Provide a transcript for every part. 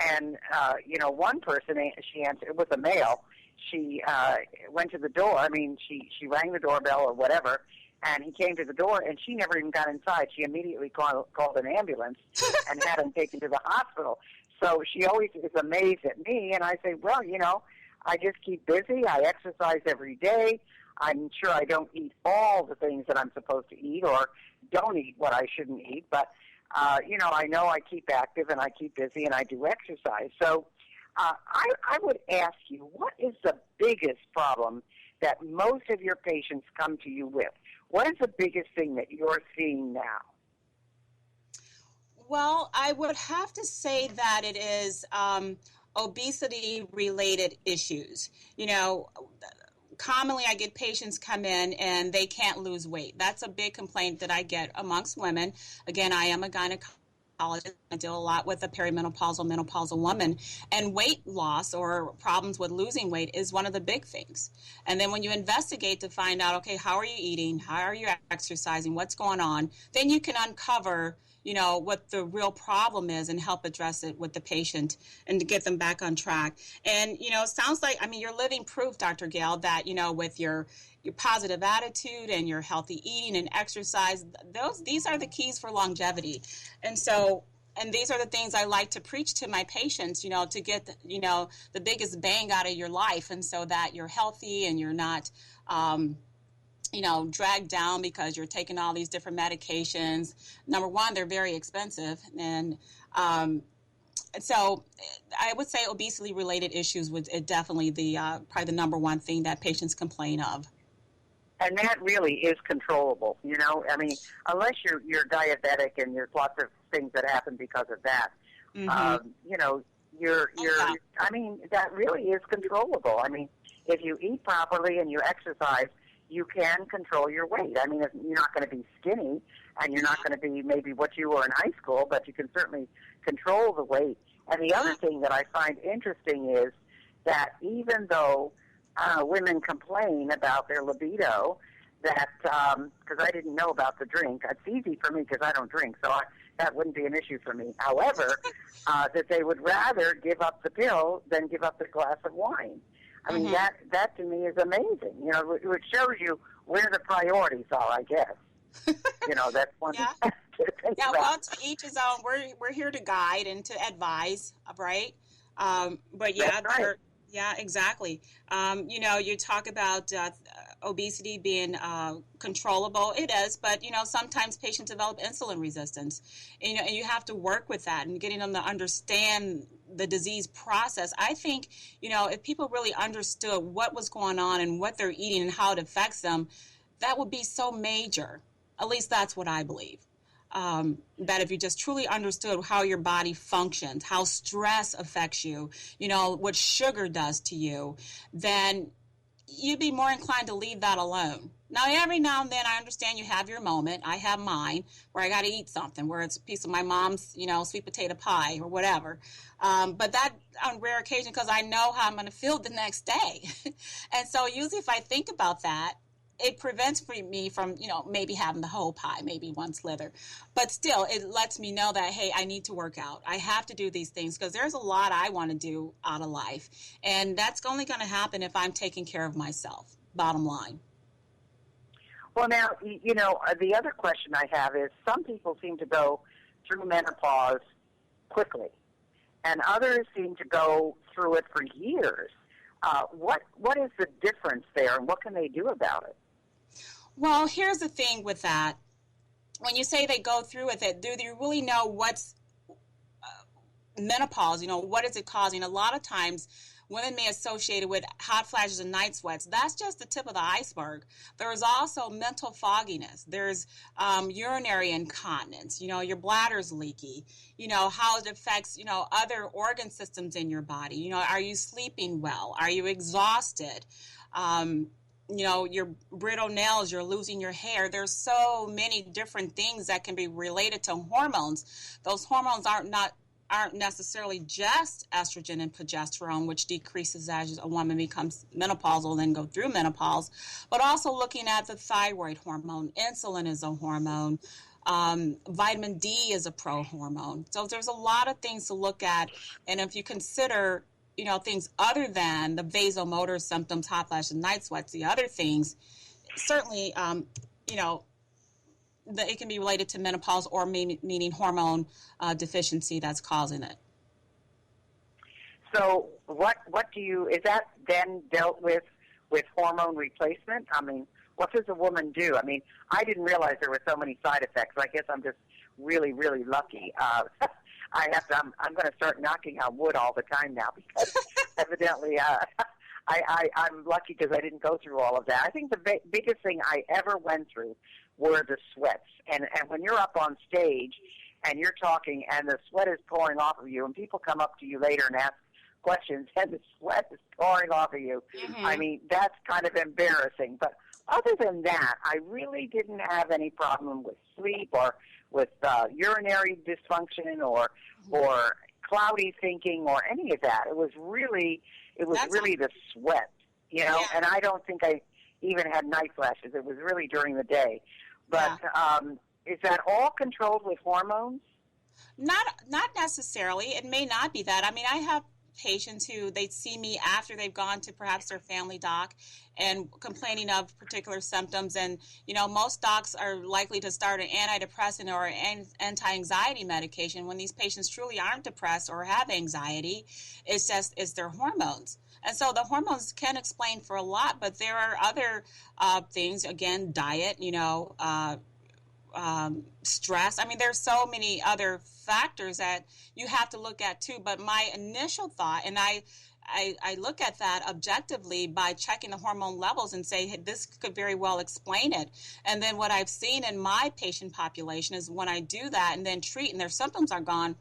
And, one person, she answered, it was a male. She went to the door. I mean, she rang the doorbell or whatever, and he came to the door, and she never even got inside. She immediately called an ambulance and had him taken to the hospital. So she always is amazed at me, and I say, well, I just keep busy. I exercise every day. I'm sure I don't eat all the things that I'm supposed to eat or don't eat what I shouldn't eat, but, I know I keep active and I keep busy and I do exercise. So I would ask you, what is the biggest problem that most of your patients come to you with? What is the biggest thing that you're seeing now? Well, I would have to say that it is obesity-related issues. Commonly I get patients come in and they can't lose weight. That's a big complaint that I get amongst women. Again, I am a gynecologist. I deal a lot with a perimenopausal, menopausal woman, and weight loss or problems with losing weight is one of the big things. And then when you investigate to find out, okay, how are you eating? How are you exercising? What's going on? Then you can uncover, what the real problem is and help address it with the patient and to get them back on track. And, it sounds like, you're living proof, Dr. Gail, that, with your positive attitude and your healthy eating and exercise, these are the keys for longevity. And these are the things I like to preach to my patients, to get, the biggest bang out of your life. And so that you're healthy and you're not, dragged down because you're taking all these different medications. Number one, they're very expensive. And so I would say obesity-related issues would definitely probably the number one thing that patients complain of. And that really is controllable, unless you're diabetic and there's lots of things that happen because of that. Mm-hmm. That really is controllable. If you eat properly and you exercise, you can control your weight. You're not going to be skinny and you're not going to be maybe what you were in high school, but you can certainly control the weight. And the other thing that I find interesting is that even though women complain about their libido, that because I didn't know about the drink. It's easy for me because I don't drink, so that wouldn't be an issue for me. However, that they would rather give up the pill than give up the glass of wine. Mm-hmm. That to me is amazing. It shows you where the priorities are, I guess. That's one yeah. to think about. Well, to each his own. We're here to guide and to advise, right? But yeah, that's right. Yeah, exactly. You talk about obesity being controllable. It is, but, sometimes patients develop insulin resistance. And you have to work with that and getting them to understand the disease process. I think, if people really understood what was going on and what they're eating and how it affects them, that would be so major. At least that's what I believe. That if you just truly understood how your body functions, how stress affects you, what sugar does to you, then you'd be more inclined to leave that alone. Now, every now and then I understand you have your moment. I have mine where I got to eat something, where it's a piece of my mom's, sweet potato pie or whatever. But that on rare occasion because I know how I'm going to feel the next day. And so usually if I think about that, it prevents me from, maybe having the whole pie, maybe one slither. But still, it lets me know that, hey, I need to work out. I have to do these things because there's a lot I want to do out of life. And that's only going to happen if I'm taking care of myself, bottom line. Well, now, the other question I have is some people seem to go through menopause quickly, and others seem to go through it for years. What is the difference there, and what can they do about it? Well, here's the thing with that. When you say they go through with it, do you really know what's menopause? What is it causing? A lot of times, women may associate it with hot flashes and night sweats. That's just the tip of the iceberg. There is also mental fogginess. There's urinary incontinence. Your bladder's leaky. How it affects, other organ systems in your body. Are you sleeping well? Are you exhausted? Your brittle nails, you're losing your hair. There's so many different things that can be related to hormones. Those hormones aren't necessarily just estrogen and progesterone, which decreases as a woman becomes menopausal and then go through menopause, but also looking at the thyroid hormone. Insulin is a hormone. Vitamin D is a pro-hormone. So there's a lot of things to look at. And if you consider, things other than the vasomotor symptoms, hot flashes, night sweats, the other things, certainly, it can be related to menopause or meaning hormone deficiency that's causing it. So is that then dealt with hormone replacement? I mean, what does a woman do? I mean, I didn't realize there were so many side effects. I guess I'm just really, really lucky. I'm going to start knocking on wood all the time now because evidently I'm lucky because I didn't go through all of that. I think the biggest thing I ever went through were the sweats. And when you're up on stage and you're talking and the sweat is pouring off of you and people come up to you later and ask questions and the sweat is pouring off of you, Mm-hmm. I mean, that's kind of embarrassing. But other than that, I really didn't have any problem with sleep or with urinary dysfunction or cloudy thinking or any of that. It was really the sweat, Yeah. And I don't think I even had night flashes. It was really during the day. But is that all controlled with hormones? Not necessarily. It may not be that. I mean, I have patients who they see me after they've gone to perhaps their family doc and complaining of particular symptoms. And, most docs are likely to start an antidepressant or an anti-anxiety medication when these patients truly aren't depressed or have anxiety. It's their hormones. And so the hormones can explain for a lot, but there are other things, again, diet, stress. I mean, there's so many other factors that you have to look at too. But my initial thought, and I look at that objectively by checking the hormone levels and say, hey, this could very well explain it. And then what I've seen in my patient population is when I do that and then treat and their symptoms are gone,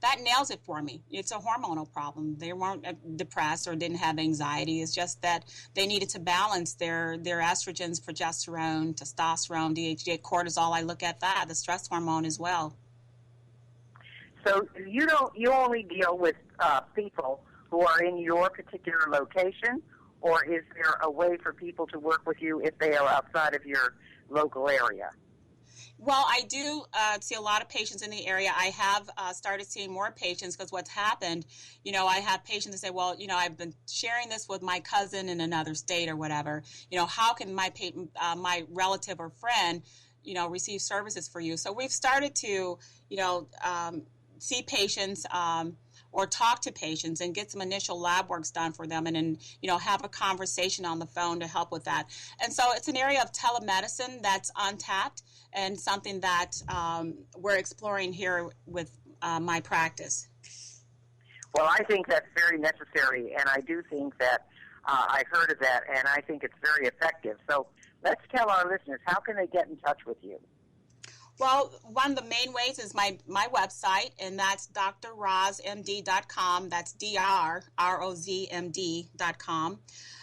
that nails it for me. It's a hormonal problem. They weren't depressed or didn't have anxiety. It's just that they needed to balance their estrogens, progesterone, testosterone, DHEA, cortisol. I look at that, the stress hormone as well. So you only deal with people who are in your particular location, or is there a way for people to work with you if they are outside of your local area? Well, I do see a lot of patients in the area. I have started seeing more patients because what's happened, I have patients that say, well, I've been sharing this with my cousin in another state or whatever. How can my relative or friend, receive services for you? So we've started to, see patients or talk to patients and get some initial lab works done for them and then, have a conversation on the phone to help with that. And so it's an area of telemedicine that's untapped and something that we're exploring here with my practice. Well, I think that's very necessary, and I do think that I've heard of that, and I think it's very effective. So let's tell our listeners, how can they get in touch with you? Well, one of the main ways is my website, and that's drrozmd.com. That's drrozmd.com.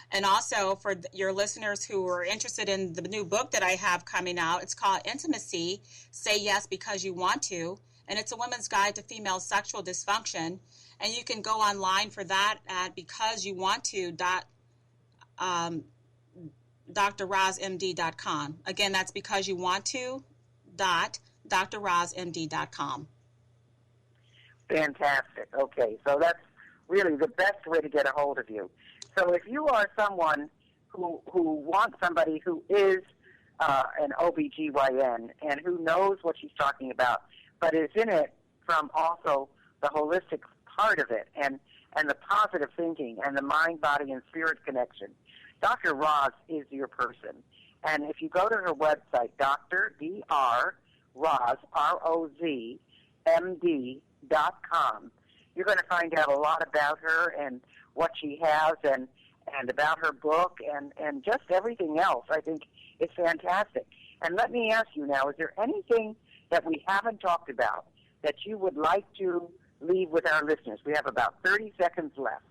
And also for your listeners who are interested in the new book that I have coming out, it's called Intimacy, Say Yes Because You Want To, and it's a women's guide to female sexual dysfunction. And you can go online for that at becauseyowanto.drrozmd.com. Again, that's becauseyowanto.drrozmd.com. Fantastic. Okay, so that's really the best way to get a hold of you. So if you are someone who wants somebody who is an OBGYN and who knows what she's talking about, but is in it from also the holistic part of it and the positive thinking and the mind, body, and spirit connection, Dr. Roz is your person. And if you go to her website, drrozmd.com, you're going to find out a lot about her and what she has and about her book and just everything else. I think it's fantastic. And let me ask you now, is there anything that we haven't talked about that you would like to leave with our listeners? We have about 30 seconds left.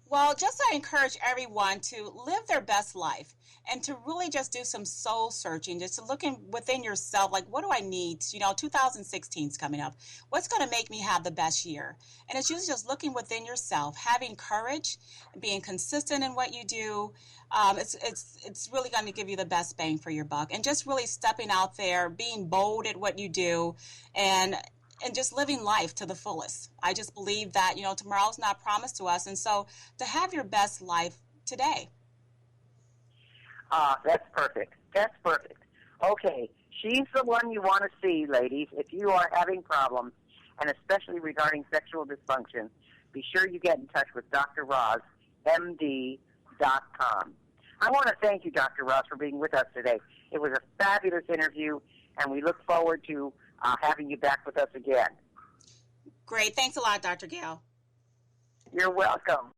Well, just I encourage everyone to live their best life and to really just do some soul searching, just to looking within yourself, like, what do I need? 2016 is coming up. What's going to make me have the best year? And it's usually just looking within yourself, having courage, being consistent in what you do. It's really going to give you the best bang for your buck. And just really stepping out there, being bold at what you do, and just living life to the fullest. I just believe that, tomorrow's not promised to us. And so to have your best life today. That's perfect. That's perfect. Okay, she's the one you want to see, ladies. If you are having problems, and especially regarding sexual dysfunction, be sure you get in touch with Dr. Roz, MD.com. I want to thank you, Dr. Roz, for being with us today. It was a fabulous interview, and we look forward to having you back with us again. Great. Thanks a lot, Dr. Gail. You're welcome.